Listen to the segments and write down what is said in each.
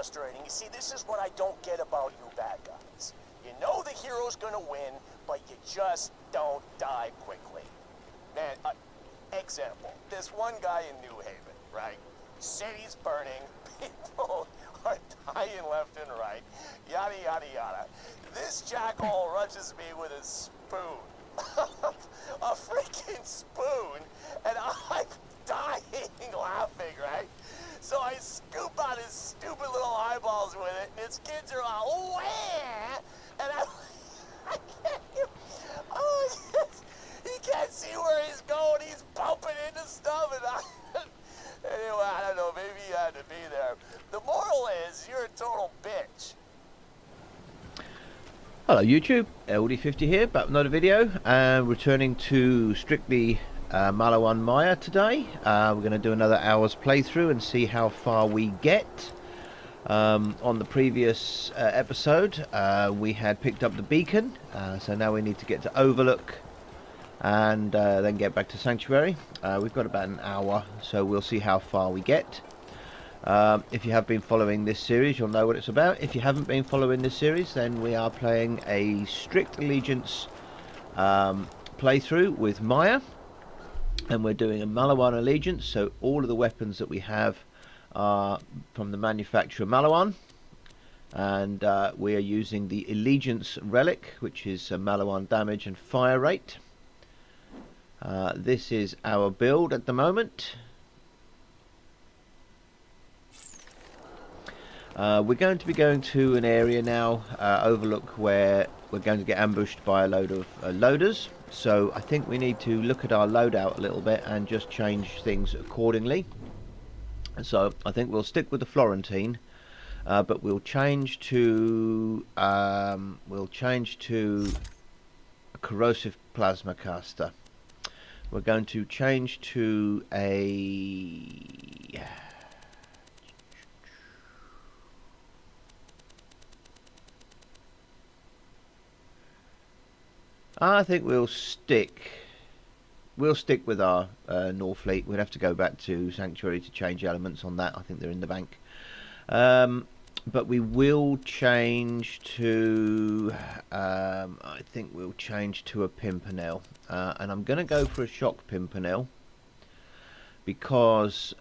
frustrating. You see, this is what I don't get about you bad guys. You know the hero's gonna win, but you just don't die quickly. Man, example, this one guy in New Haven, right? City's burning, people are dying left and right, yada yada yada. This jackhole rushes me with a spoon. A freaking spoon, and I'm dying laughing, right? So I scoop out his stupid little eyeballs with it, and his kids are all, wah! And I can't, he can't see where he's going, he's bumping into stuff, and anyway, I don't know, maybe you had to be there. The moral is, you're a total bitch. Hello YouTube, LD50 here, back with another video, returning to strictly Maliwan Maya today. We're going to do another hour's playthrough and see how far we get. On the previous episode, we had picked up the beacon, so now we need to get to Overlook and then get back to Sanctuary. We've got about an hour, so we'll see how far we get. If you have been following this series, you'll know what it's about. If you haven't been following this series, then we are playing a strict allegiance playthrough with Maya, and we're doing a Maliwan allegiance, so all of the weapons that we have are from the manufacturer Maliwan, and we are using the allegiance relic, which is Maliwan damage and fire rate. This is our build at the moment. We're going to be going to an area now, Overlook, where we're going to get ambushed by a load of loaders. So I think we need to look at our loadout a little bit and just change things accordingly. So I think we'll stick with the Florentine, but we'll change to a corrosive plasma caster. We're going to change to a I think we'll stick with our North Fleet. We'd have to go back to Sanctuary to change elements on that. I think they're in the bank. But we will change to I think we'll change to a Pimpernel, and I'm going to go for a shock Pimpernel because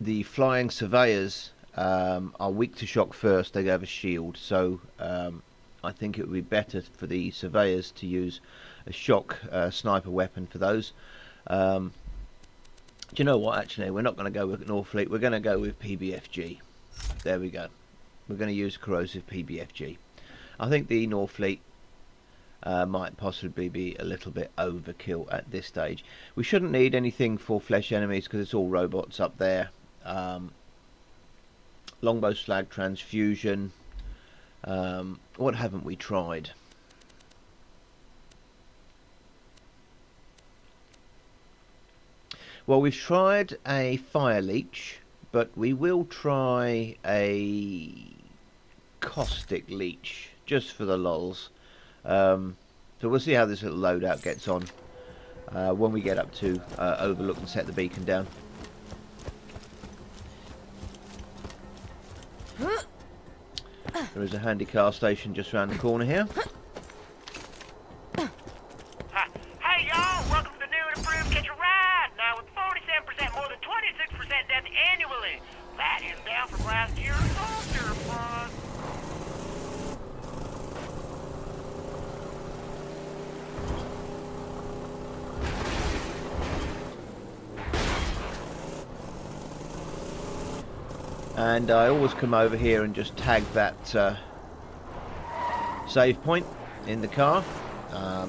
the flying surveyors are weak to shock first. They have a shield, so I think it would be better for the surveyors to use a shock sniper weapon for those. Do you know what, actually, we're not going to go with North Fleet, we're going to go with PBFG. There we go. We're going to use corrosive PBFG. I think the North Fleet might possibly be a little bit overkill at this stage. We shouldn't need anything for flesh enemies because it's all robots up there. Longbow slag transfusion. What haven't we tried? Well, we've tried a fire leech, but we will try a caustic leech just for the lols. So we'll see how this little loadout gets on when we get up to Overlook and set the beacon down. There is a handy car station just around the corner here. Hey y'all, welcome to the new and improved Catch a Ride, now with 47% more than 26% death annually. That is down from last year's soldier fund. And I always come over here and just tag that save point in the car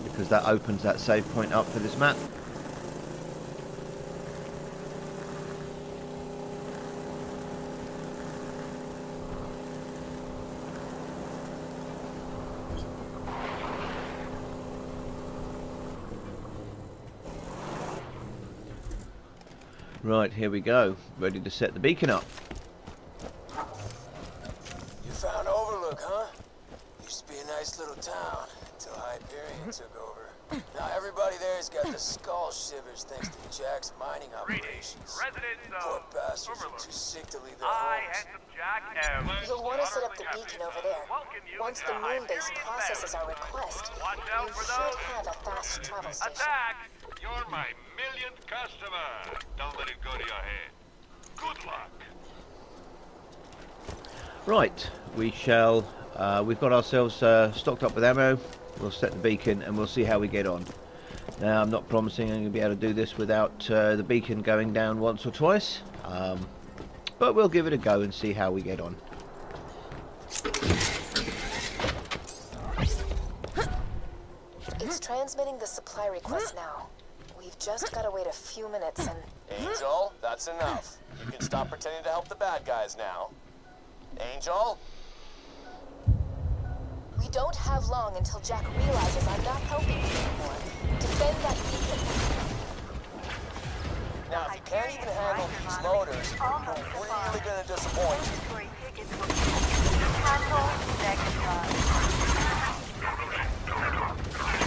because that opens that save point up for this map. Right, here we go, ready to set the beacon up. You found Overlook, huh? Used to be a nice little town until Hyperion Train took over. Now everybody there's got the skull shivers thanks to Jack's mining operations. Residents Poor of bastards are Overlook. too sick to leave their I, homes. handsome Jack, am... You'll want to set up the beacon over there. Welcome you Once to the moon base Hyperion processes our Valley. request, Watch you out for should those. have a fast travel station. Attack! You're my millionth customer. Don't let it go to your head. Good luck. Right, we shall. We've got ourselves stocked up with ammo. We'll set the beacon and we'll see how we get on. Now, I'm not promising I'm going to be able to do this without the beacon going down once or twice, but we'll give it a go and see how we get on. It's transmitting the supply request now. We've just got to wait a few minutes and... Angel, that's enough. You can stop pretending to help the bad guys now. Angel? We don't have long until Jack realizes I'm not helping you anymore. Defend that beacon. Now, if you can't even handle these motors, you're really gonna disappoint. Cancel next time. Repair the beacon quickly.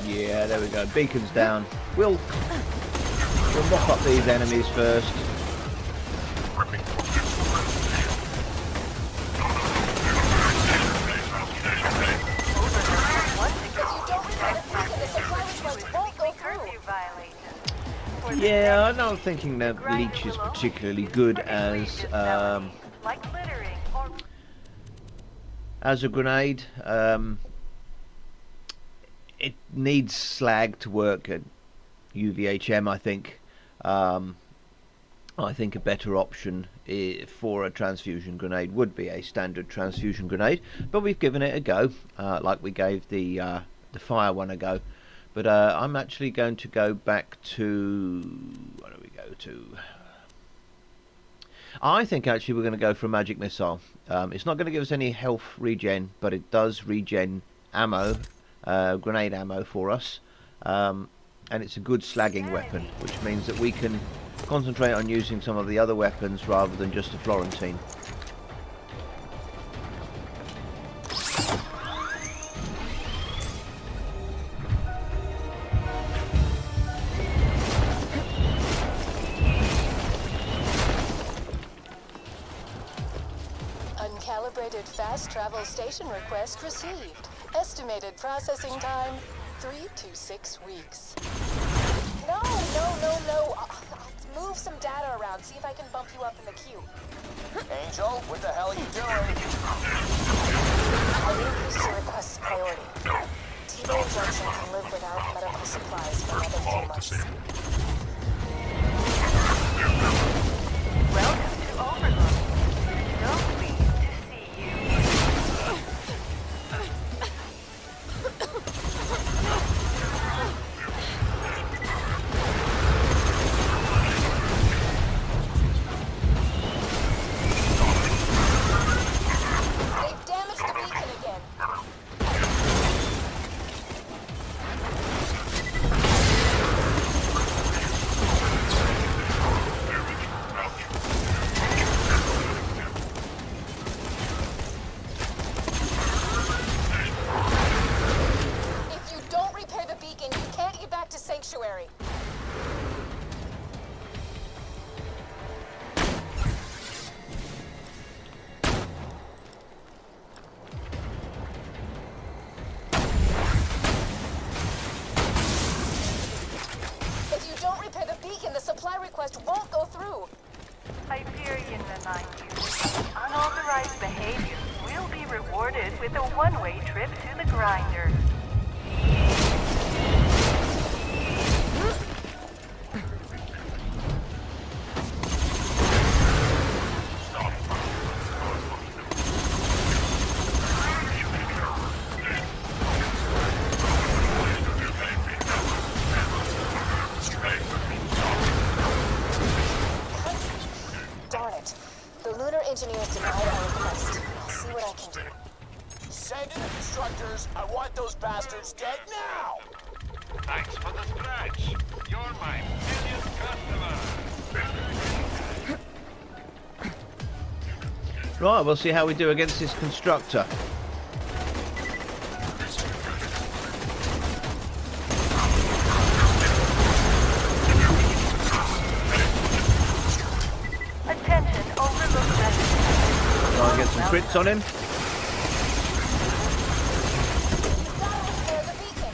Yeah, there we go. Beacon's down. We'll mop up these enemies first. If you don't repair the beacon, the supply request won't go through. Yeah, I'm not thinking that leech is particularly good as Like littering or... a grenade. It needs slag to work at UVHM, I think. I think a better option for a transfusion grenade would be a standard transfusion grenade, but we've given it a go, like we gave the fire one a go. But I'm actually going to go back to... Where do we go to? I think actually we're going to go for a magic missile. It's not going to give us any health regen, but it does regen ammo, grenade ammo for us. And it's a good slagging weapon, which means that we can concentrate on using some of the other weapons rather than just a Florentine. Uncalibrated fast travel station request received. Estimated processing time, 3 to 6 weeks. No. Move some data around. See if I can bump you up in the queue. Angel, what the hell are you doing? I increased your request's priority. T-Bone Junction can live without medical supplies for another few months. Welcome to Overlook. So pleased to see you. They've damaged the beacon again. If you don't repair the beacon, you can't get back to Sanctuary. If you don't repair the beacon, the supply request won't go through. Hyperion reminds you, unauthorized behavior will be rewarded with a one-way trip to the grinder. The lunar engineers denied our request. I'll see what I can do. Send in the constructors. I want those bastards dead now. Thanks for the scratch. You're my millionth customer. Right, we'll see how we do against this constructor. Attention, overlook resident. Try and get some crits on him. Repair the beacon.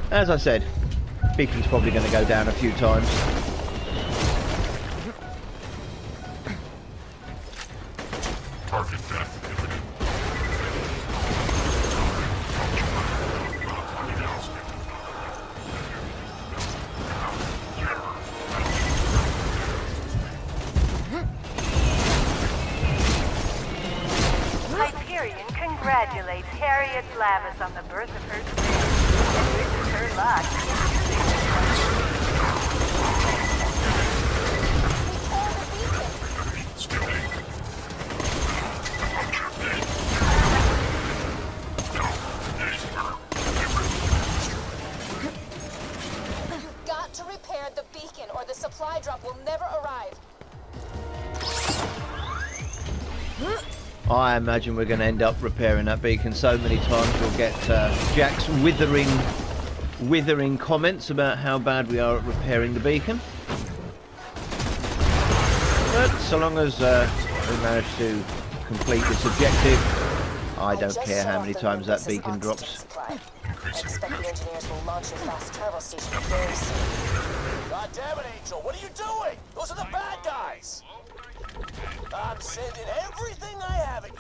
As I said, beacon's probably going to go down a few times. Target death imminent. Hyperion congratulates Harriet Lavis on the birth of her twin. And wishes her luck. You've got to repair the beacon or the supply drop will never arrive. I imagine we're going to end up repairing that beacon so many times we'll get Jack's withering comments about how bad we are at repairing the beacon. But so long as we manage to complete this objective, I don't care how many times that beacon drops. I expect the engineers will launch a fast travel station very soon. God damn it, Angel. What are you doing? Those are the bad guys. I'm sending everything I have at you.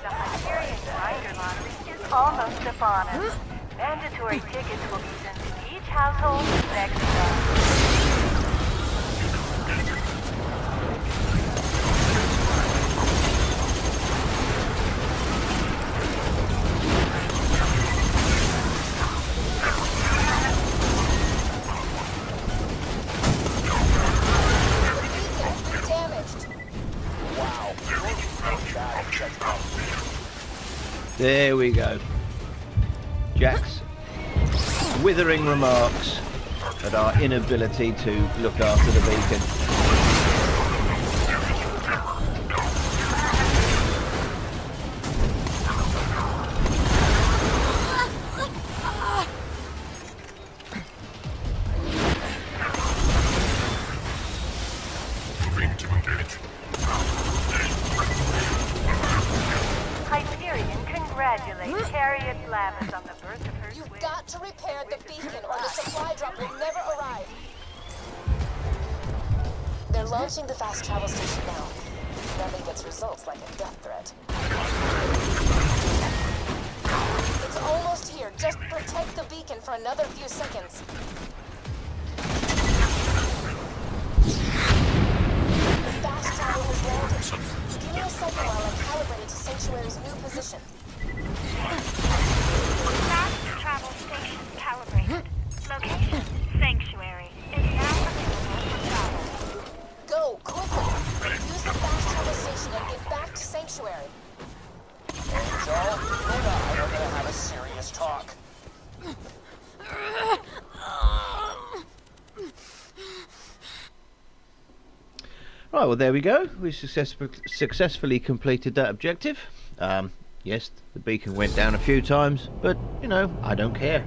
The Hyperion grinder lottery is almost upon us. Mandatory tickets will be sent to each household next month. There we go. Jack's withering remarks at our inability to look after the beacon. Moving to engage. Hyperion congratulates Harriet Lavis on the birth of her You've twin. got to repair the beacon or the supply drop will never arrive. They're launching the fast travel station now. Nothing gets results like a death threat. It's almost here. Just protect the beacon for another few seconds. The fast travel has landed. Give me a second while I calibrate it to Sanctuary's new position. Fast travel station calibrated. Location, Sanctuary, is now available for travel. Go, quickly! Use the fast travel station and get back to Sanctuary. Angel, you and I are gonna have a serious talk. Right, well there we go. We successfully completed that objective. Yes, the beacon went down a few times, but you know, I don't care.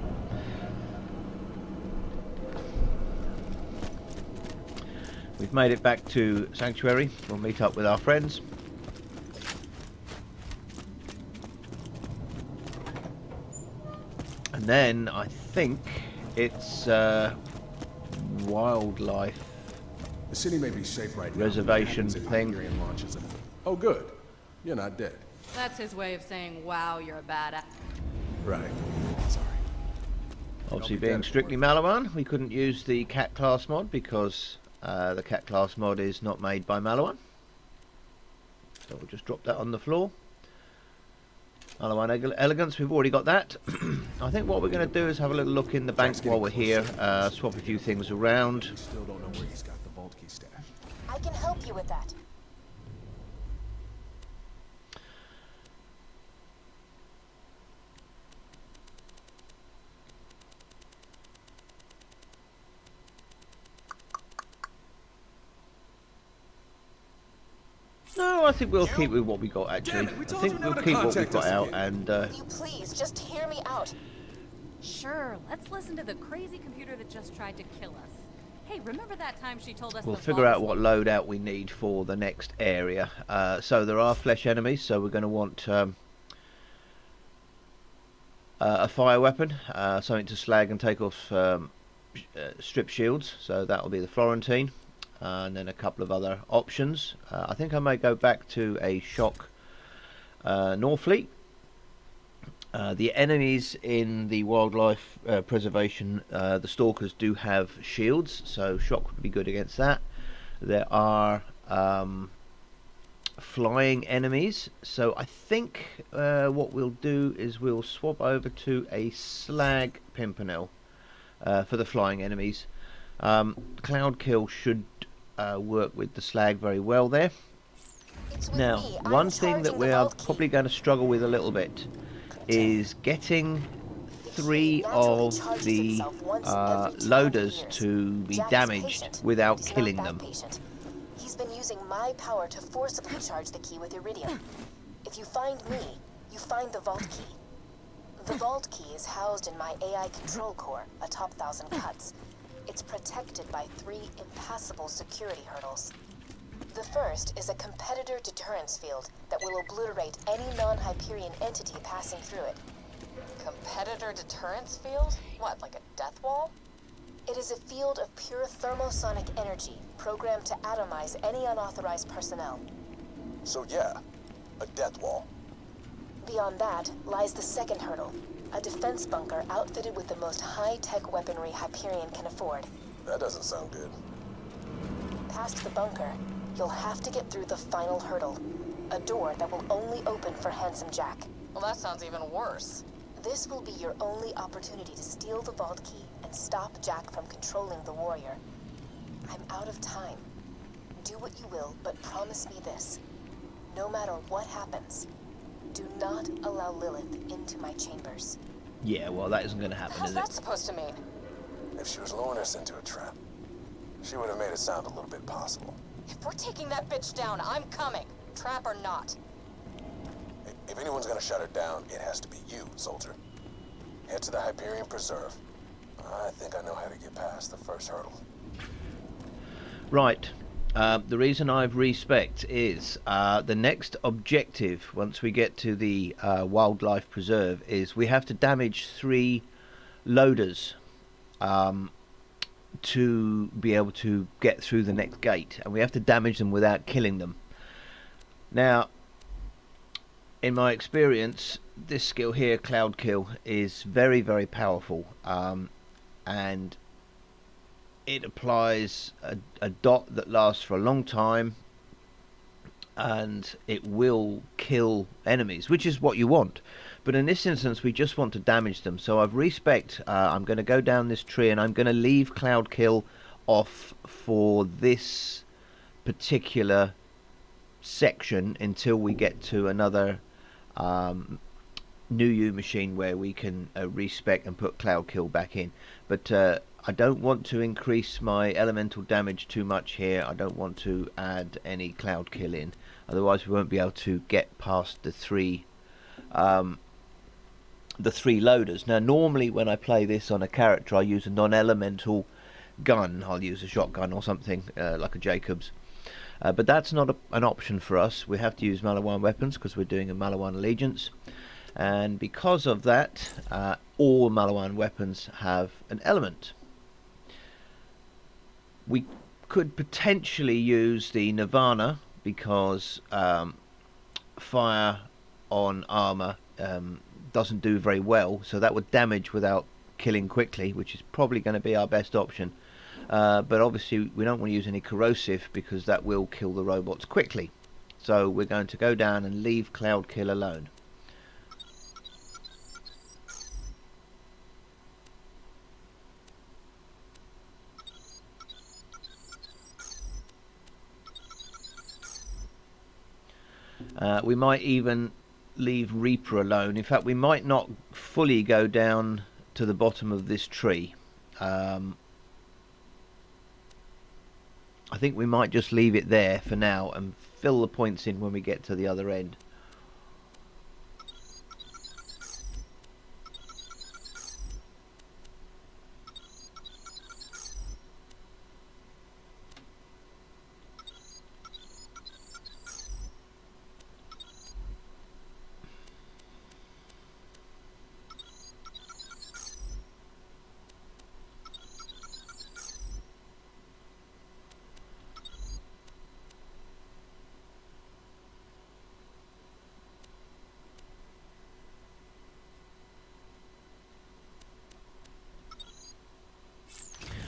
We've made it back to Sanctuary. We'll meet up with our friends. And then I think it's wildlife The city may be safe right now. reservation If thing. Hyperion launches it. Oh, good. You're not dead. That's his way of saying, wow, you're a badass. Right. Sorry. Obviously, Don't be being dead strictly for it. Maliwan, we couldn't use the cat class mod because the cat class mod is not made by Maliwan. So we'll just drop that on the floor. Maliwan Elegance, we've already got that. I think what we're going to do is have a little look in the bank Jack's while we're getting here, closer. swap a few things around. We still don't know where he's got the vault key stashed. I can help you with that. No, I think we'll keep with what we got actually. Damn it, we I told think you we'll never to keep what we've contact got us out again. and Will you please just hear me out? Sure, let's listen to the crazy computer that just tried to kill us. Hey, remember that time she told us we'll the figure vault out what was- loadout we need for the next area. So there are flesh enemies, so we're going to want a fire weapon, something to slag and take off strip shields, so that will be the Florentine, and then a couple of other options. I think I may go back to a shock Norfleet. The enemies in the wildlife preservation, the stalkers do have shields, so shock would be good against that. There are flying enemies, so I think what we'll do is we'll swap over to a slag pimpernel for the flying enemies. Cloud kill should work with the slag very well there. It's with Now, me. one I'm thing that charging we the are vault key. probably going to struggle with a little bit is getting 3 of the loaders to be Jack is damaged patient, without but he's killing not them. that patient. He's been using my power to forcibly charge the key with iridium. If you find me, you find the vault key. The vault key is housed in my AI control core atop 1,000 Cuts. It's protected by 3 impassable security hurdles. The first is a competitor deterrence field that will obliterate any non-Hyperion entity passing through it. Competitor deterrence field? What, like a death wall? It is a field of pure thermosonic energy programmed to atomize any unauthorized personnel. So yeah, a death wall. Beyond that lies the second hurdle, a defense bunker outfitted with the most high-tech weaponry Hyperion can afford. That doesn't sound good. Past the bunker, you'll have to get through the final hurdle, a door that will only open for Handsome Jack. Well, that sounds even worse. This will be your only opportunity to steal the vault key and stop Jack from controlling the warrior. I'm out of time. Do what you will, but promise me this. No matter what happens, do not allow Lilith into my chambers. Yeah, well, that isn't going to happen, How's is that it? supposed to mean? If she was luring us into a trap, she would have made it sound a little bit possible. If we're taking that bitch down, I'm coming. Trap or not. If anyone's gonna shut her down, it has to be you, soldier. Head to the Hyperion Preserve. I think I know how to get past the first hurdle. Right. The reason I've respect is the next objective once we get to the wildlife preserve is we have to damage 3 loaders to be able to get through the next gate, and we have to damage them without killing them. Now, in my experience, this skill here, Cloud Kill, is very, very powerful, and it applies a dot that lasts for a long time, and it will kill enemies, which is what you want. But in this instance, we just want to damage them. So I've respect. I'm going to go down this tree, and I'm going to leave Cloud Kill off for this particular section until we get to another new U machine where we can respec and put Cloud Kill back in. But I don't want to increase my elemental damage too much here. I don't want to add any Cloud Kill in, otherwise we won't be able to get past the 3 loaders. Now normally when I play this on a character, I use a non-elemental gun. I'll use a shotgun or something like a Jacobs, but that's not an option for us. We have to use Maliwan weapons because we're doing a Maliwan allegiance, and because of that all Maliwan weapons have an element. We could potentially use the Nirvana because fire on armor doesn't do very well, so that would damage without killing quickly, which is probably going to be our best option. But obviously we don't want to use any corrosive because that will kill the robots quickly. So we're going to go down and leave Cloud Kill alone. We might even leave Reaper alone. In fact, we might not fully go down to the bottom of this tree. I think we might just leave it there for now and fill the points in when we get to the other end.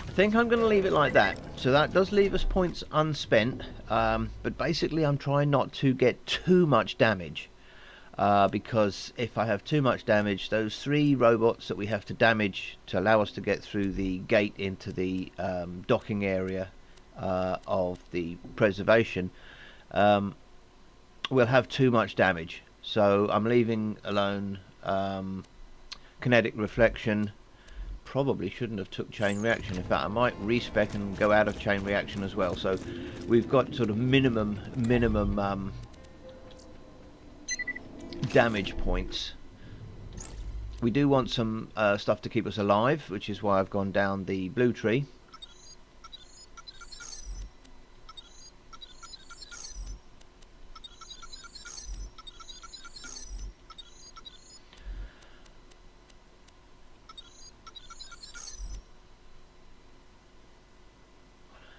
I think I'm going to leave it like that. So that does leave us points unspent, but basically I'm trying not to get too much damage, because if I have too much damage, those 3 robots that we have to damage to allow us to get through the gate into the docking area of the preservation will have too much damage. So I'm leaving alone kinetic reflection. Probably shouldn't have took chain reaction. In fact, I might respec and go out of chain reaction as well. So we've got sort of minimum damage points. We do want some stuff to keep us alive, which is why I've gone down the blue tree.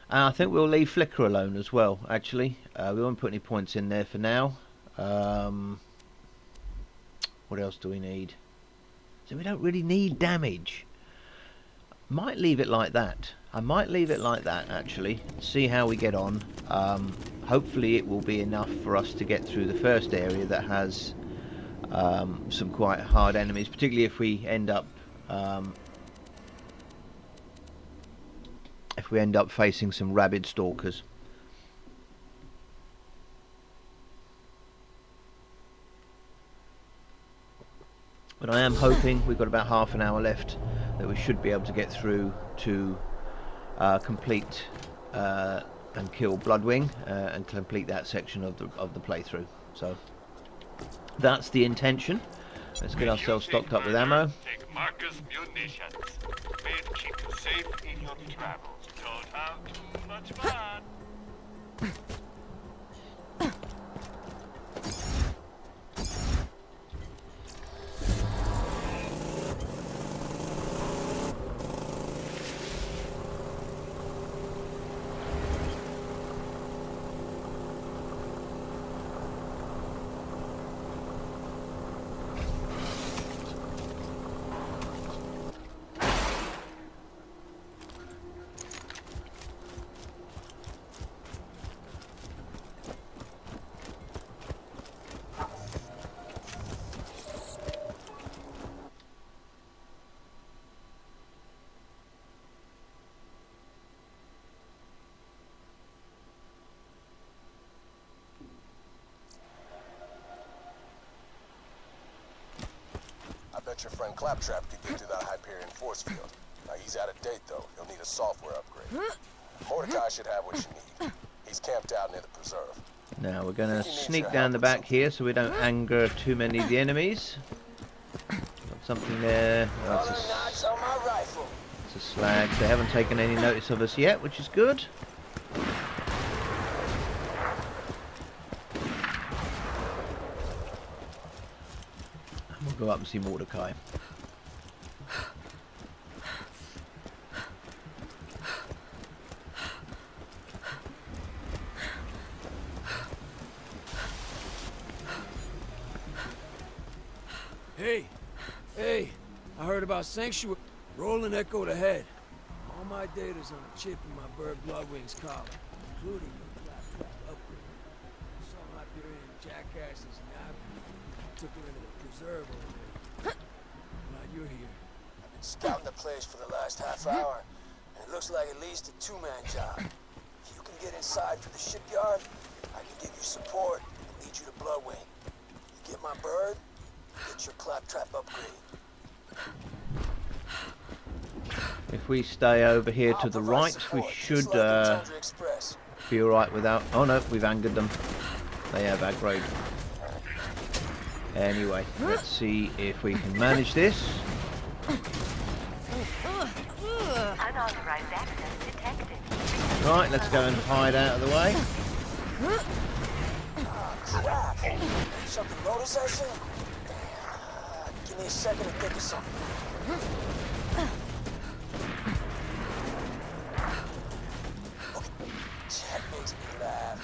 I think we'll leave Flicker alone as well, actually. We won't put any points in there for now. What else do we need? So we don't really need damage. Might leave it like that. I might leave it like that, actually. See how we get on. Hopefully it will be enough for us to get through the first area that has some quite hard enemies, particularly if we end up facing some rabid stalkers. But I am hoping, we've got about half an hour left, that we should be able to get through to complete and kill Bloodwing and complete that section of the playthrough. So that's the intention. Let's get ourselves stocked up with ammo. Take Marcus munitions. May it keep you safe in your travels. Don't have too much fun. I bet your friend Claptrap could get to that Hyperion force field. Now, he's out of date, though. He'll need a software upgrade. Mordecai should have what you need. He's camped out near the preserve. Now we're going to sneak down the back here so we don't anger too many of the enemies. Got something there. Oh, that's a slag. They haven't taken any notice of us yet, which is good. We'll go up and see Mordecai. Hey, I heard about Sanctuary. Rolling echoed ahead. All my data's on a chip in my bird Bloodwing's collar, including the claptrap upgrade. Some Hyperion jackasses in Abbey took her into the preserve over there. Glad you're here. I've been scouting the place for the last half hour, and it looks like at least a two-man job. If you can get inside for the shipyard, I can give you support and lead you to Bloodwing. You get my bird, get your claptrap upgrade. If we stay over here to the right, we should be alright without... Oh no, we've angered them. They have aggroed. Anyway, let's see if we can manage this. Unauthorized access detected. Right, let's go and hide out of the way. Crap! Something notice that shit? Give me a second to think of something. That makes me laugh.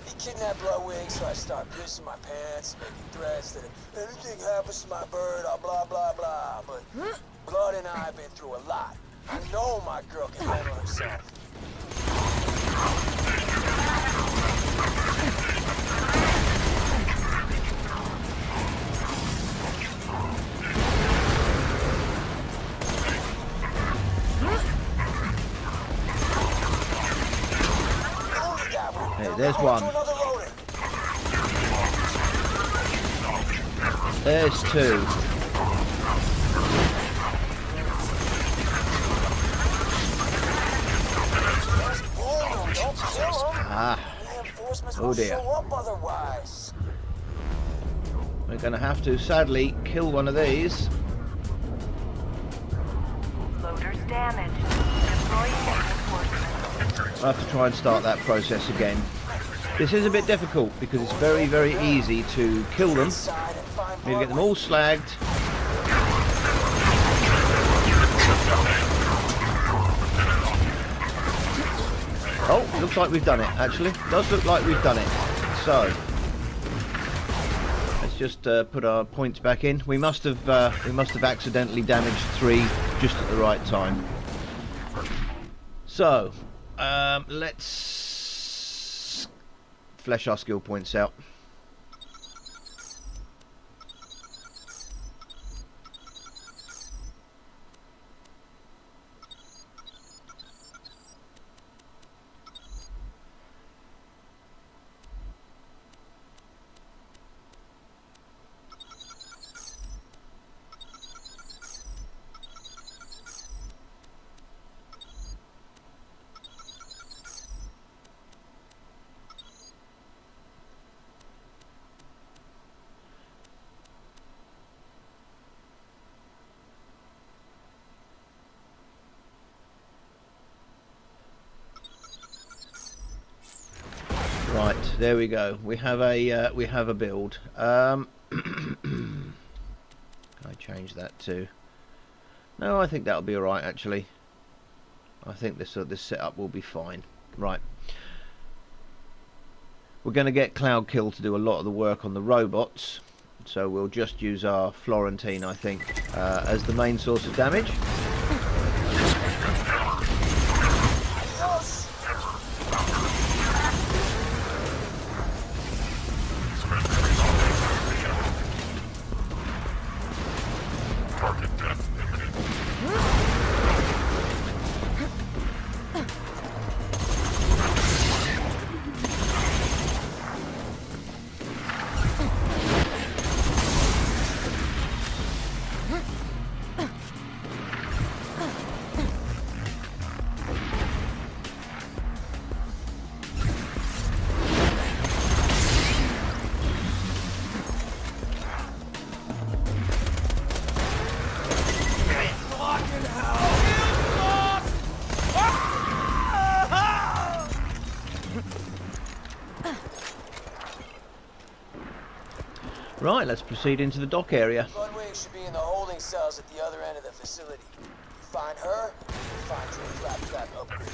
He kidnapped Bloodwing, so I start pissing my pants, making threats that if anything happens to my bird, I'll blah blah blah. But Blood and I have been through a lot. I know my girl can handle herself. Hey, there's one. There's two. Ah. Oh dear. We're going to have to, sadly, kill one of these. Loader's damaged. Deploying reinforcements. I'll have to try and start that process again. This is a bit difficult because it's very, very easy to kill them. We need to get them all slagged. Oh, looks like we've done it, actually. It does look like we've done it. So, let's just put our points back in. We must have accidentally damaged 3 just at the right time. So, let's flesh our skill points out. Right, there we go. We have a build. Can I change that to? No, I think that'll be all right. Actually, I think this setup will be fine. Right, we're going to get Cloud Kill to do a lot of the work on the robots, so we'll just use our Florentine, I think, as the main source of damage. Right, let's proceed into the dock area. Bloodwing should be in the holding cells at the other end of the facility. You find her, you find your claptrap upgrade.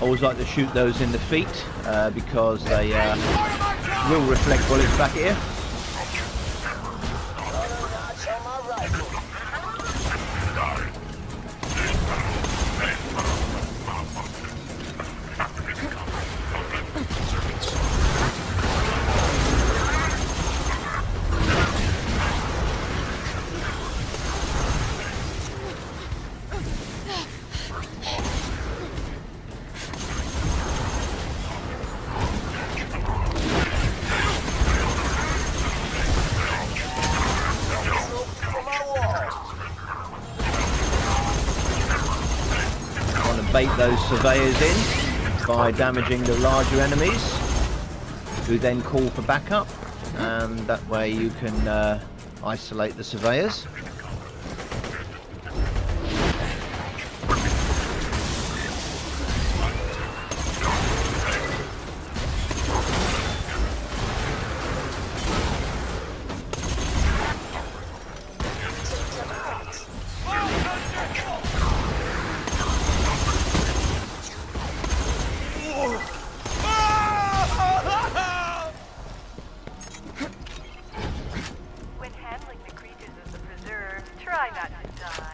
always like to shoot those in the feet because they will reflect bullets back at you. Bait those surveyors in by damaging the larger enemies, who then call for backup, and that way you can isolate the surveyors.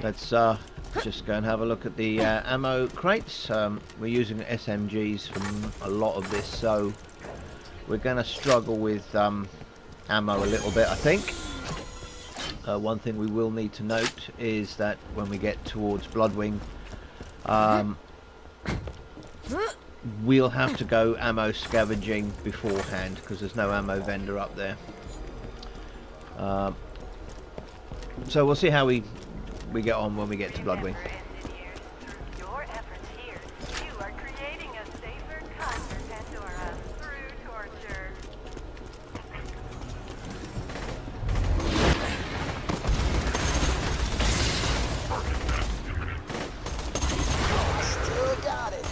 Let's just go and have a look at the ammo crates. We're using SMGs from a lot of this, so we're going to struggle with ammo a little bit, I think. One thing we will need to note is that when we get towards Bloodwing, we'll have to go ammo scavenging beforehand because there's no ammo vendor up there. So we'll see how we get on when we get to Bloodwing. Your efforts here, you are creating a safer, kinder Pandora through torture. Still got it.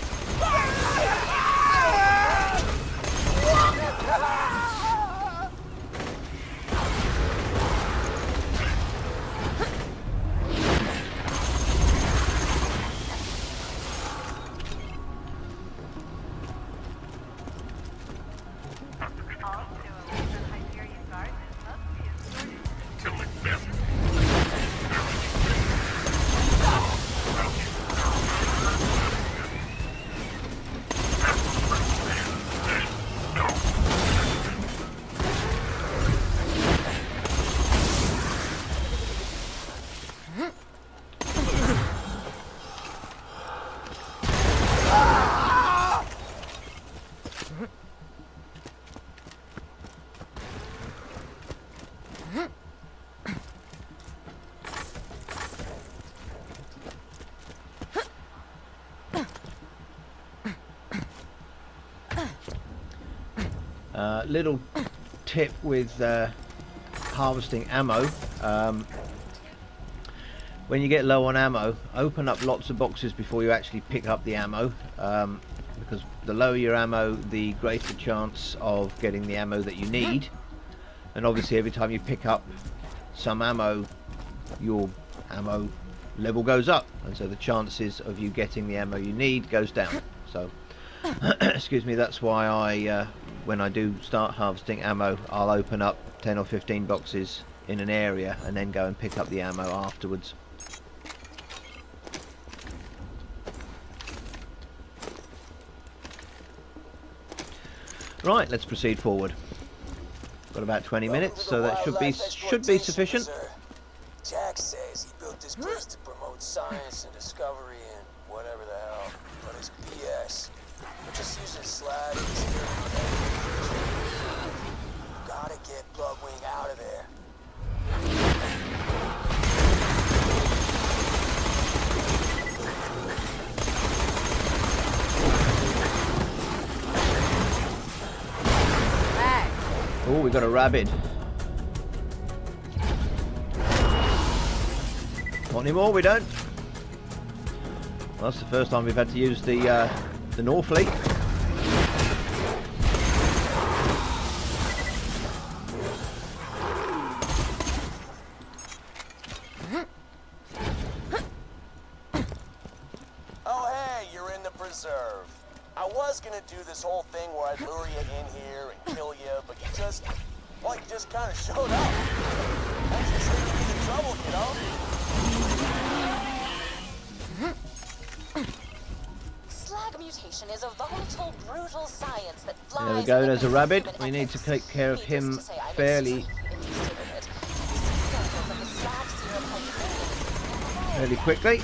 Little tip with harvesting ammo, when you get low on ammo, open up lots of boxes before you actually pick up the ammo, because the lower your ammo, the greater chance of getting the ammo that you need. And obviously every time you pick up some ammo, your ammo level goes up, and so the chances of you getting the ammo you need goes down. So excuse me, that's why I when I do start harvesting ammo, I'll open up 10 or 15 boxes in an area and then go and pick up the ammo afterwards. Right, let's proceed forward. Got about 20 minutes, so that should be sufficient. Jack says he built this place to promote science and discovery and whatever the hell, but it's BS. We're just using slag and steering. Gotta get Bloodwing out of there. Oh, we got a rabbit. Not anymore, we don't. Well, that's the first time we've had to use the North-Fleet. Oh, hey, you're in the preserve. was gonna do this whole thing where I'd lure you in here and kill you, but you just kind of showed up. That's just leaving me in trouble, you know? Slag mutation is a volatile, brutal science that flies. There we go, there's a rabbit. We need to take care of him fairly quickly.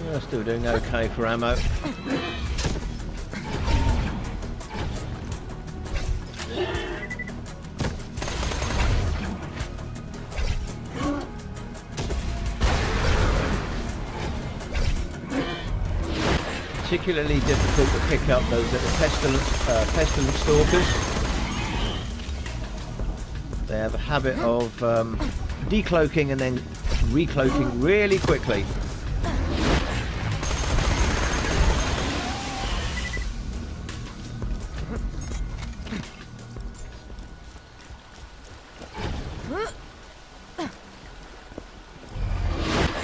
We're still doing okay for ammo. Particularly difficult to pick up those little pestilence stalkers. They have a habit of decloaking and then recloaking really quickly.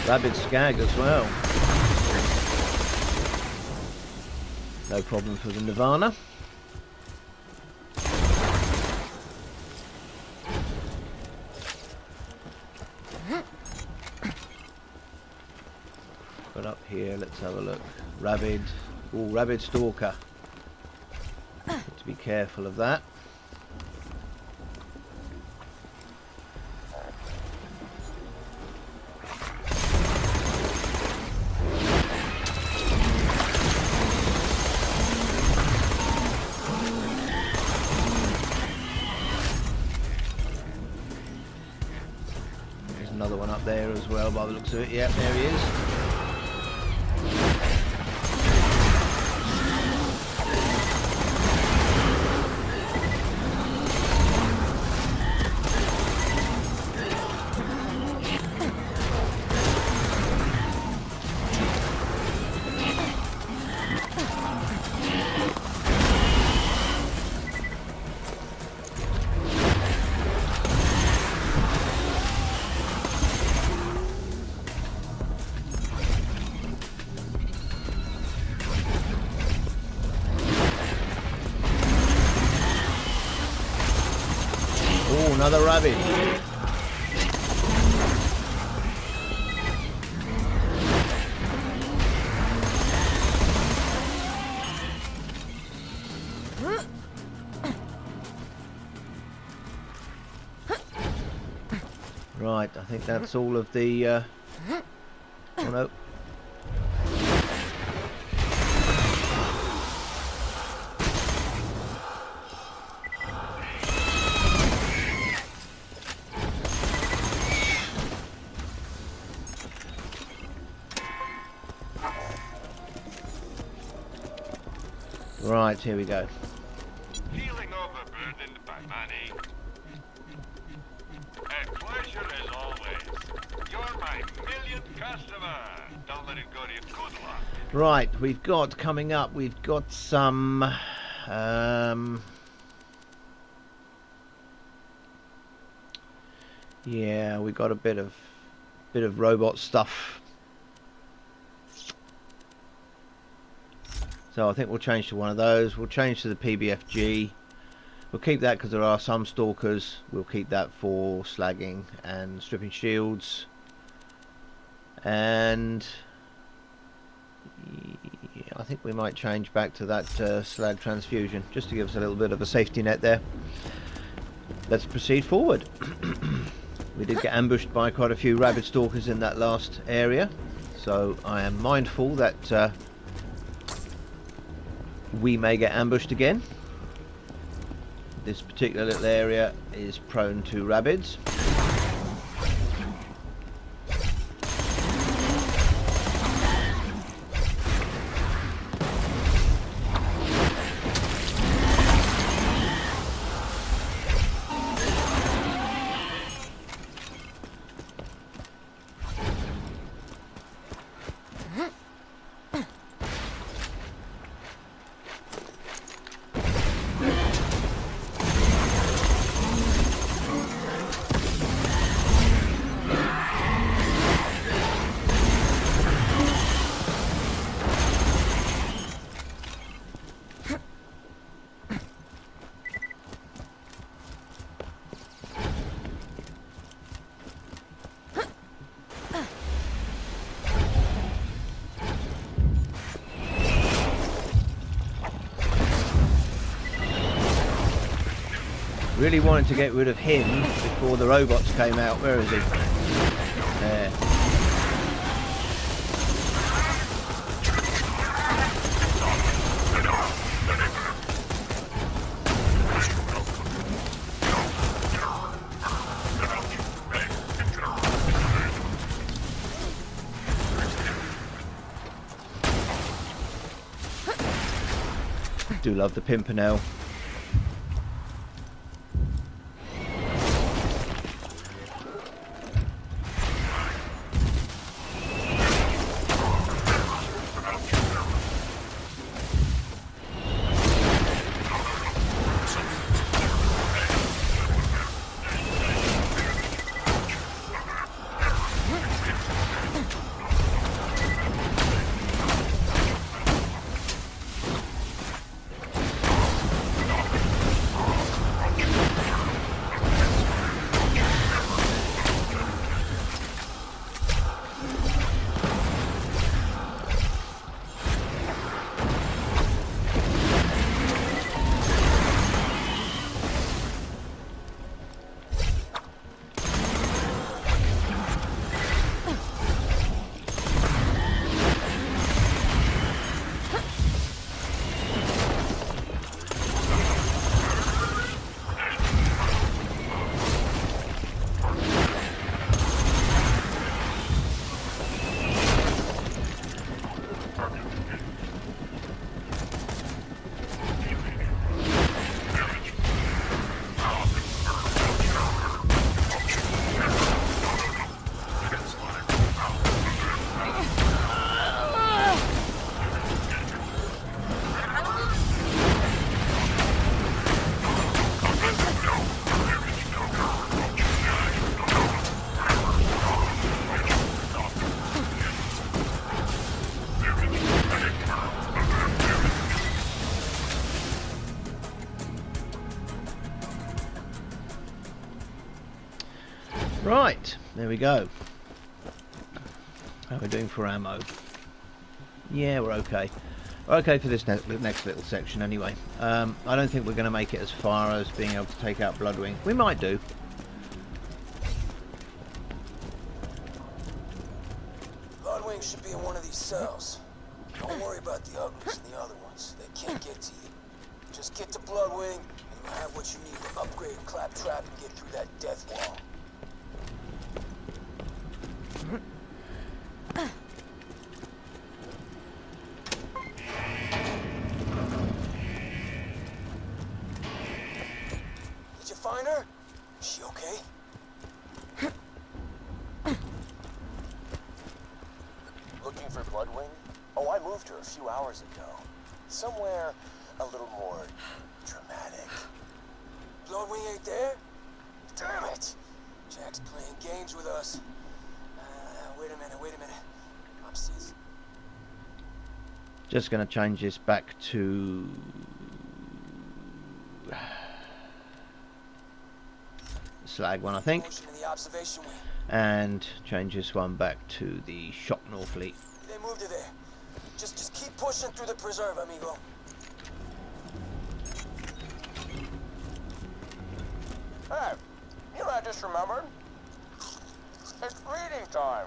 Rabid skag as well. No problem for the Nirvana. But up here, let's have a look. Rabid. Oh, rabid stalker. Need to be careful of that. Another one up there as well by the looks of it. Yep, there he is. Oh, another rabbit. Right, I think that's all of the oh no. Right, here we go. Feeling overburdened by money? A pleasure as always. You're my millionth customer. Don't let it go to your good luck. Right, we've got coming up, we've got some yeah, we got a bit of robot stuff. So I think we'll change to one of those. We'll change to the PBFG. We'll keep that because there are some stalkers. We'll keep that for slagging and stripping shields. And yeah, I think we might change back to that slag transfusion just to give us a little bit of a safety net there. Let's proceed forward. We did get ambushed by quite a few rabid stalkers in that last area, so I am mindful that we may get ambushed again. This particular little area is prone to rabids. Really wanted to get rid of him before the robots came out. Where is he? There. Do love the Pimpernel. Right, there we go. How are we doing for ammo? Yeah, we're okay. We're okay for this next little section anyway. I don't think we're going to make it as far as being able to take out Bloodwing. We might do. Bloodwing should be in one of these cells. Don't worry about the uglies and the other ones. They can't get to you. Just get to Bloodwing, and you'll have what you need to upgrade Claptrap and get through that death wall. Did you find her? Is she okay? Looking for Bloodwing? Oh, I moved her a few hours ago. Somewhere a little more dramatic. Bloodwing ain't there? Damn it! Jack's playing games with us. Wait a minute. Upstairs. Just going to change this back to Slag one, I think, In the observation wing. and change this one back to the Shocknor fleet. They moved her there. Just keep pushing through the preserve, amigo. Hey, you know what I just remembered? It's reading time.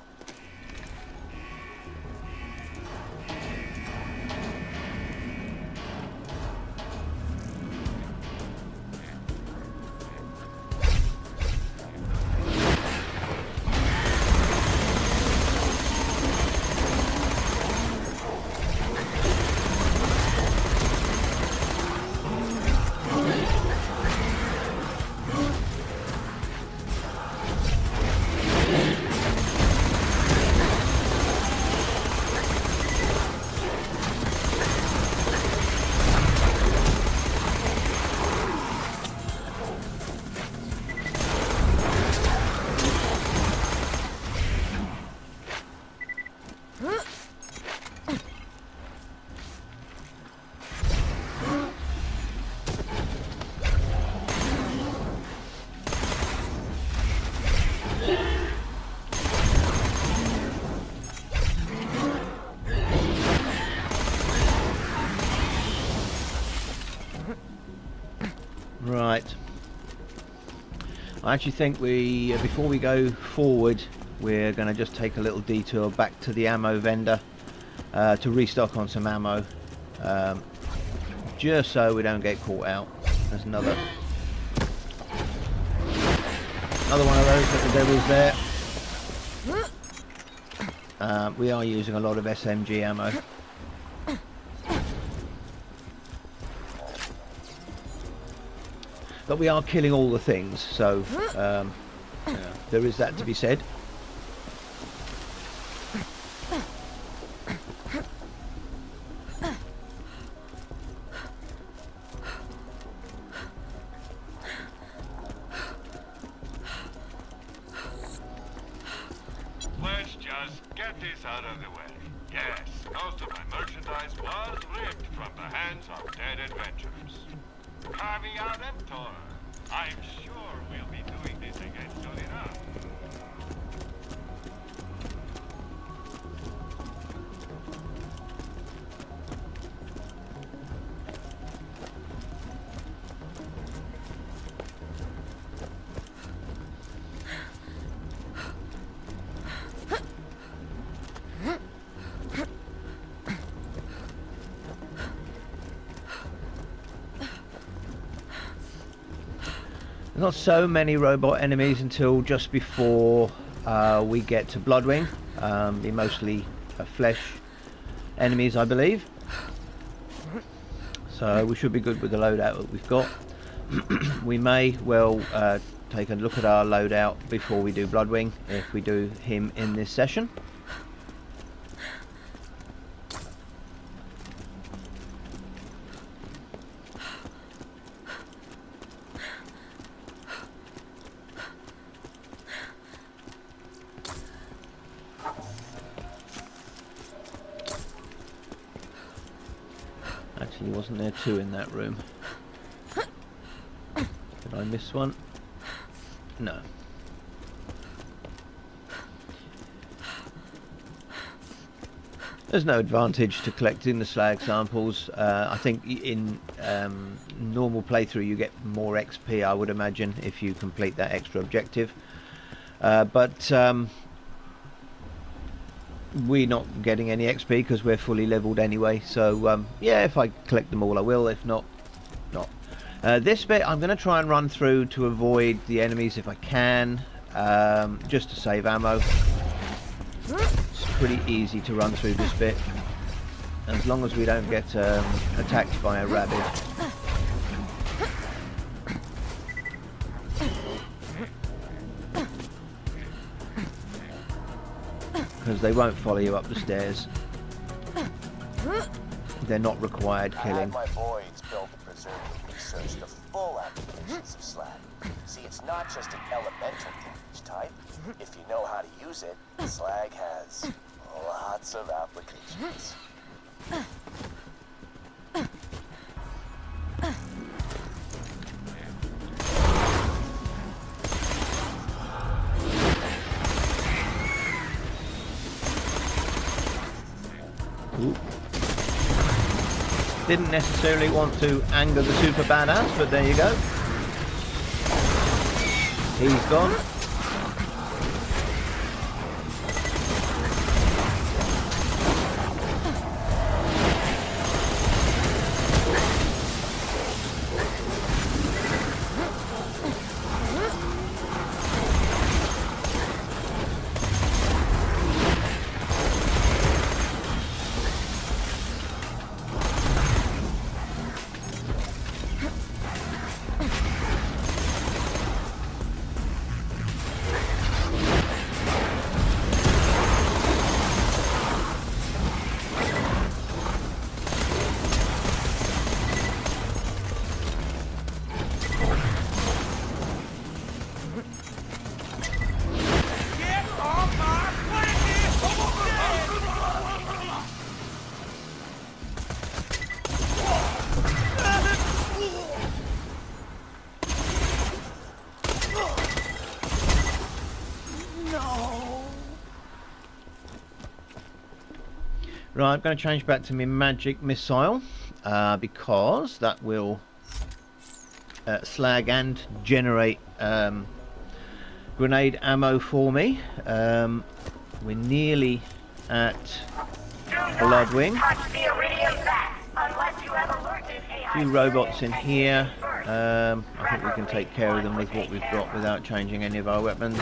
Right, I actually think we, before we go forward, we're going to just take a little detour back to the ammo vendor to restock on some ammo, just so we don't get caught out. There's another one of those little devils there. We are using a lot of SMG ammo. But we are killing all the things, so yeah, there is that to be said. Let's just get this out of the way. Yes, most of my merchandise was ripped from the hands of dead adventurers. Caveat emptor. I'm sure we'll be doing this again soon enough. Not so many robot enemies until just before we get to Bloodwing. They're mostly flesh enemies, I believe. So we should be good with the loadout that we've got. We may well take a look at our loadout before we do Bloodwing, if we do him in this session. Actually, wasn't there two in that room? Did I miss one? No. There's no advantage to collecting the slag samples. I think in normal playthrough you get more XP, I would imagine, if you complete that extra objective. But we're not getting any XP because we're fully leveled anyway. So yeah, if I collect them all I will, if not, not. This bit I'm going to try and run through to avoid the enemies if I can, just to save ammo. It's pretty easy to run through this bit, as long as we don't get attacked by a rabbit. Because they won't follow you up the stairs. They're not required killing. I had my boys build the preserve and research the full applications of slag. See, it's not just an elemental damage type. If you know how to use it, slag has lots of applications. Ooh. Didn't necessarily want to anger the super badass, but there you go. He's gone. Right, I'm going to change back to my magic missile because that will slag and generate grenade ammo for me. We're nearly at Bloodwing. A few robots in here. I think we can take care of them with what we've got without changing any of our weapons.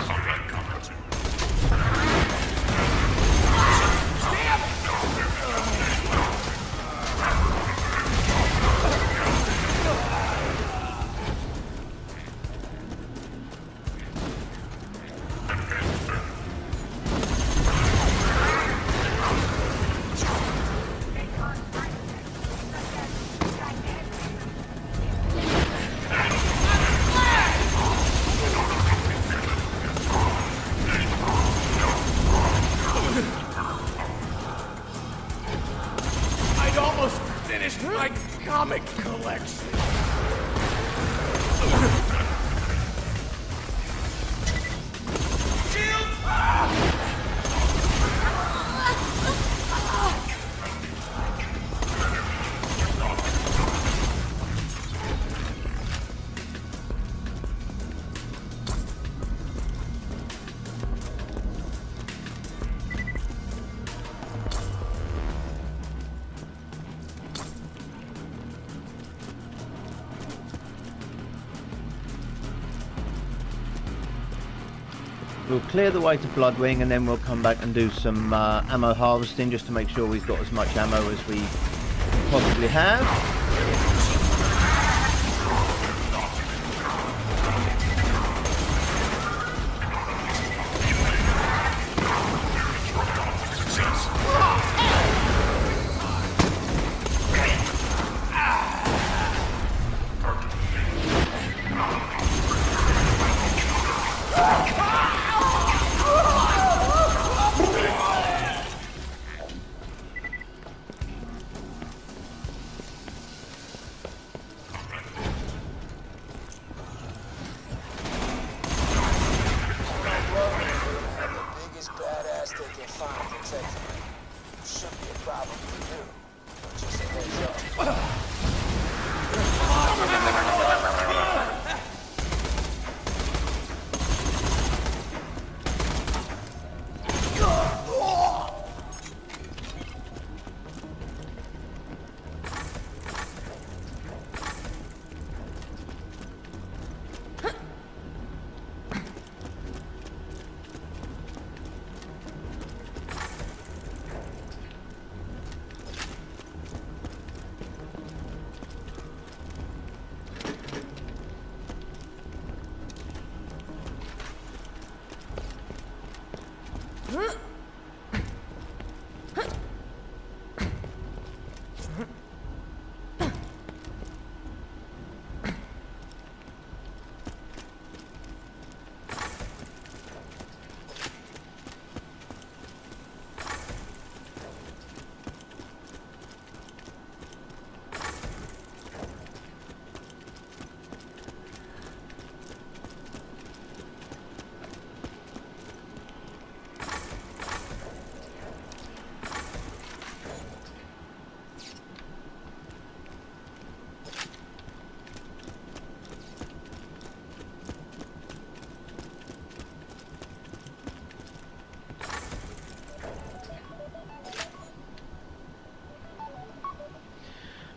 I'd almost finished my comic collection. We'll clear the way to Bloodwing and then we'll come back and do some ammo harvesting just to make sure we've got as much ammo as we possibly have.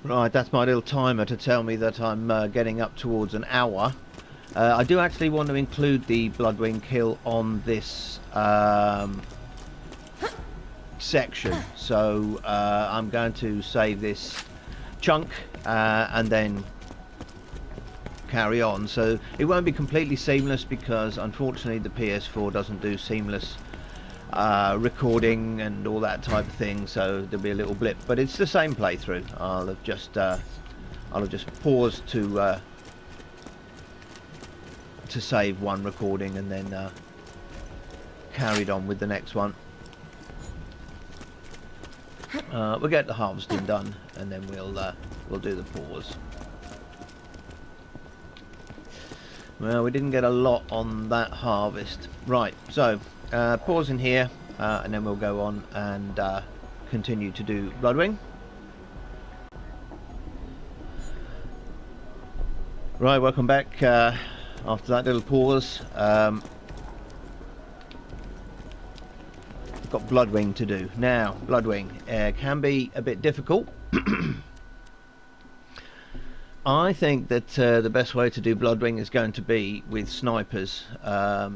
Right, that's my little timer to tell me that I'm getting up towards an hour. I do actually want to include the Bloodwing kill on this section, so I'm going to save this chunk and then carry on. So it won't be completely seamless because unfortunately the PS4 doesn't do seamless recording and all that type of thing, so there'll be a little blip, but it's the same playthrough. I'll have just paused to save one recording and then carried on with the next one. We'll get the harvesting done and then we'll do the pause. Well, we didn't get a lot on that harvest. Right, so pause in here and then we'll go on and continue to do Bloodwing. Right, welcome back after that little pause. got Bloodwing to do. Now, Bloodwing can be a bit difficult. I think that the best way to do Bloodwing is going to be with snipers,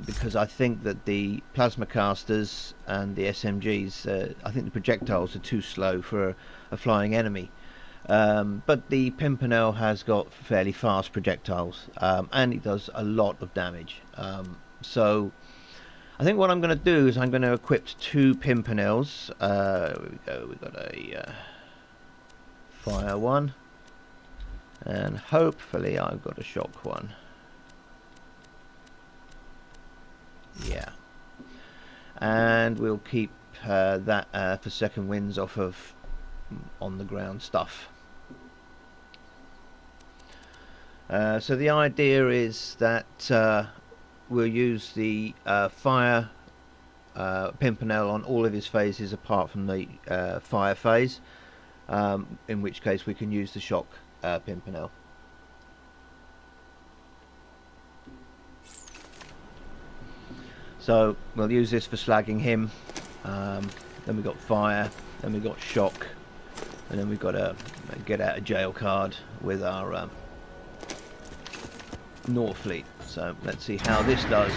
because I think that the plasma casters and the SMGs, I think the projectiles are too slow for a flying enemy. But the Pimpernel has got fairly fast projectiles, and it does a lot of damage. So I think what I'm going to do is I'm going to equip 2 Pimpernels. Here we go, we've got a fire one. And hopefully I've got a shock one. Yeah. And we'll keep that for second winds off of on the ground stuff. So the idea is that we'll use the fire Pimpernel on all of his phases apart from the fire phase, in which case we can use the shock Pimpernel. So we'll use this for slagging him. Then we've got fire, then we've got shock, and then we've got a get out of jail card with our North Fleet. So let's see how this does.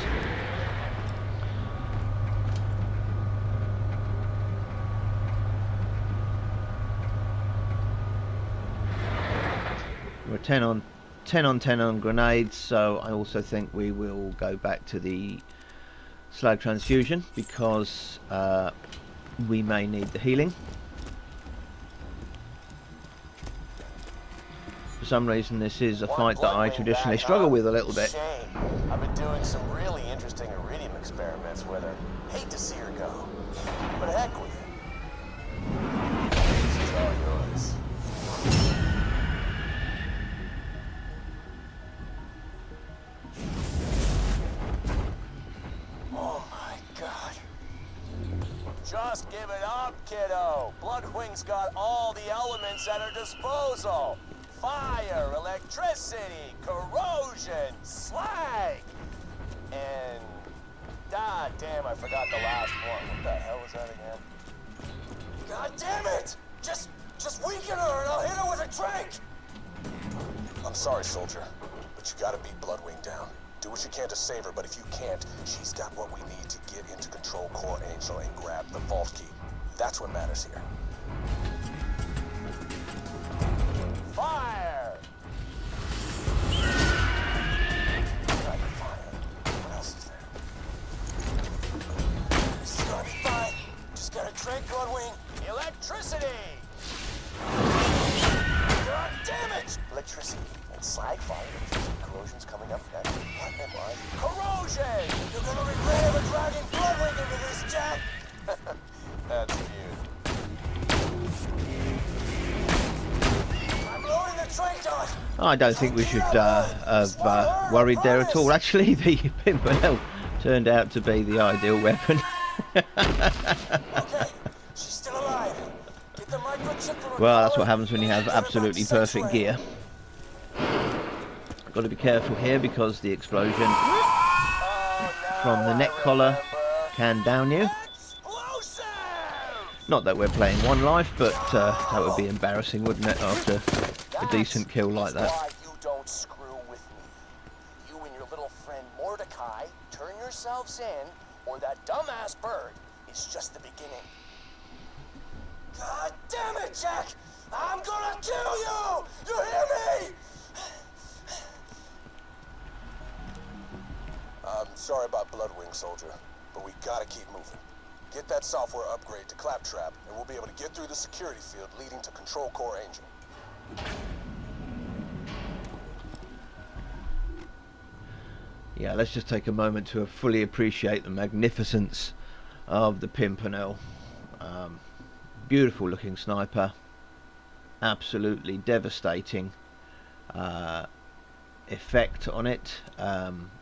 We're 10 on 10 on grenades, so I also think we will go back to the slag transfusion because we may need the healing. For some reason this is a fight that I traditionally struggle with a little bit. Shame. I've been doing some really interesting iridium experiments with her. Hate to see her go, but heck with it. This is all yours. Oh my god. Just give it up, kiddo. Bloodwing's got all the elements at her disposal. Fire, electricity, corrosion, slag, and god damn, I forgot the last one. What the hell was that again? God damn it! Just weaken her and I'll hit her with a trank! I'm sorry, soldier, but you gotta beat Bloodwing down. Do what you can to save her, but if you can't, she's got what we need to get into Control Core Angel and grab the vault key. That's what matters here. Fire! What else is there? This is gonna be fine. Just gotta drink, Bloodwing. Electricity! God damn it! Electricity and slag fire. Electricity corrosion's coming up next. What am I? Corrosion! You're gonna regret ever dragging Bloodwing into this, Jack! That's cute. I don't think we should have worried there at all. Actually, the Pimpernel turned out to be the ideal weapon. Okay, she's still alive. Get the microchip from her. Well, that's what happens when you have absolutely perfect gear. Got to be careful here because the explosion from the neck collar can down you. Not that we're playing One Life, but that would be embarrassing, wouldn't it, after a decent kill like that. Why you don't screw with me. You and your little friend Mordecai turn yourselves in, or that dumbass bird is just the beginning. God damn it, Jack! I'm gonna kill you! You hear me? I'm sorry about Bloodwing, soldier, but we gotta keep moving. Get that software upgrade to Claptrap, and we'll be able to get through the security field leading to Control Core Angel. Yeah, let's just take a moment to fully appreciate the magnificence of the Pimpernel. Beautiful looking sniper, absolutely devastating effect on it.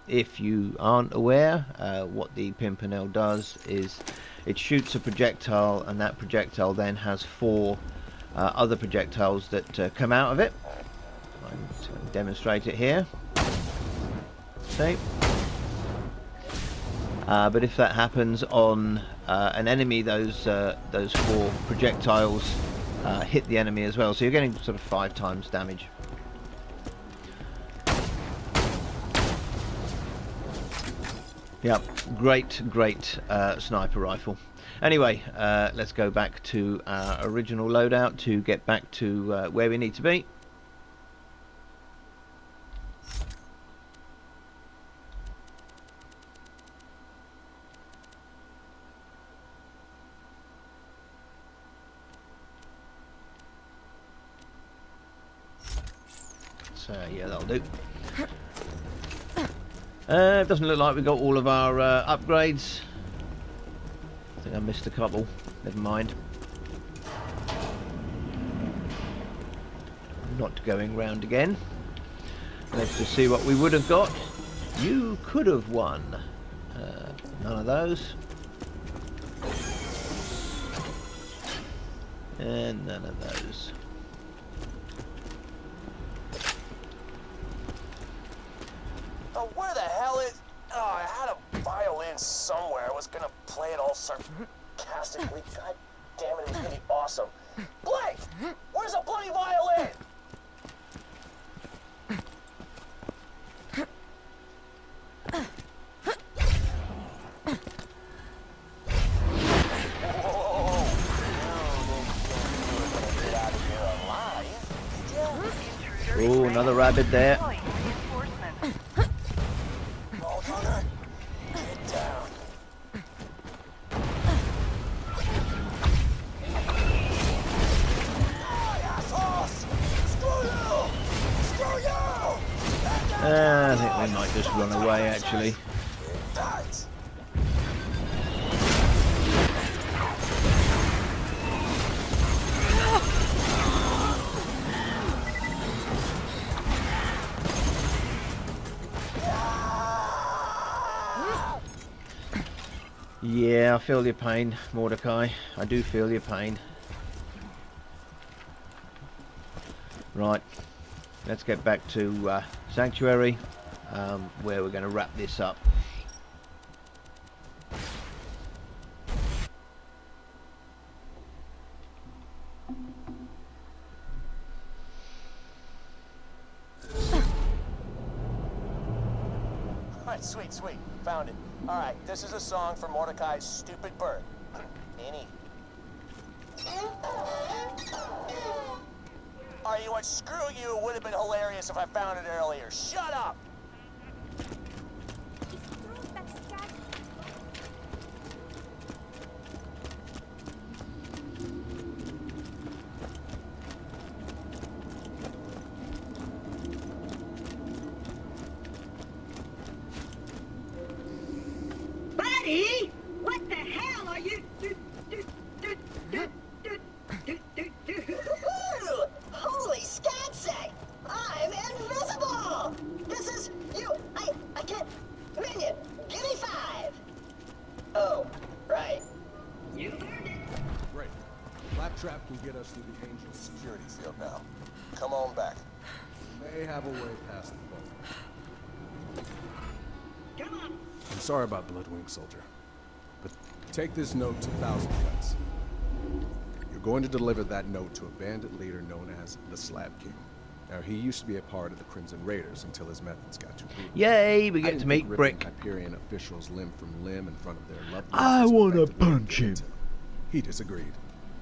If you aren't aware, what the Pimpernel does is it shoots a projectile, and that projectile then has 4 other projectiles that come out of it. I'm just going to demonstrate it here. See? But if that happens on an enemy, those 4 projectiles hit the enemy as well, so you're getting sort of 5 times damage. Yep, great sniper rifle. Anyway, let's go back to our original loadout to get back to where we need to be. So yeah, that'll do. Doesn't look like we got all of our upgrades. I think I missed a couple. Never mind. Not going round again. Let's just see what we would have got. You could have won. None of those. And none of those. Oh, where the hell is... Oh, I had a violin somewhere. I was gonna play it all sarcastically. God damn it, it was gonna be awesome. Blake! Where's a bloody violin? Oh, another rabbit there. Hold on her. Get down. Assholes! Screw you! Screw you! I think we might just run away, actually. Dies. Yeah, I feel your pain, Mordecai. I do feel your pain. Right, let's get back to Sanctuary, where we're going to wrap this up. Alright, sweet. Found it. Alright, this is a song for Mordecai's stupid bird. Annie. Alright, you know what? Screw you. It would have been hilarious if I found it earlier. Shut up! Buddy, what the hell are you? Holy scatsec! I'm invisible! This is you. I can't. Minion, give me 5. Oh, right. You heard it. Great. Claptrap can get us through the Angel's security field now. Come on back. May have a way past the boat. Come on. I'm sorry about Bloodwing, soldier. But take this note to Thousand Cuts. You're going to deliver that note to a bandit leader known as the Slab King. Now, he used to be a part of the Crimson Raiders until his methods got too brutal. Yay, we get to meet Brick. Hyperion officials limb from limb in front of their loved ones. I want to punch him. He disagreed.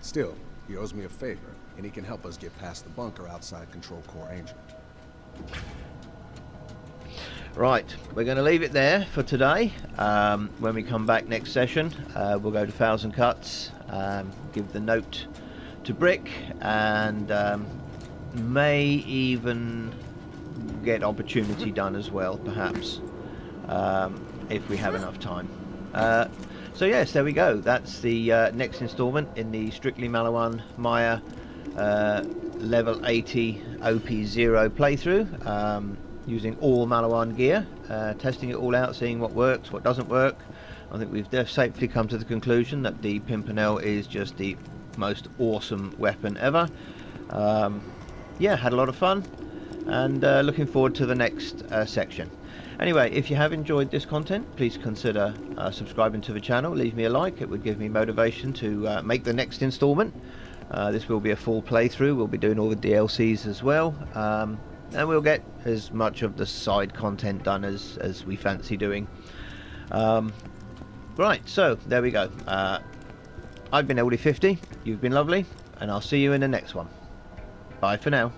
Still, he owes me a favor, and he can help us get past the bunker outside Control Core Angel. Right, we're going to leave it there for today. When we come back next session, we'll go to Thousand Cuts, give the note to Brick, and may even get Opportunity done as well, perhaps, if we have enough time. So yes, there we go. That's the next installment in the Strictly Maliwan Maya level 80 OP0 playthrough. Using all Maliwan gear, testing it all out, seeing what works, what doesn't work. I think we've safely come to the conclusion that the Pimpernel is just the most awesome weapon ever. Yeah, had a lot of fun, and looking forward to the next section. Anyway, if you have enjoyed this content, please consider subscribing to the channel. Leave me a like. It would give me motivation to make the next installment. This will be a full playthrough. We'll be doing all the DLCs as well, and we'll get as much of the side content done as we fancy doing. Right, so there we go. I've been LD50, you've been lovely, and I'll see you in the next one. Bye for now.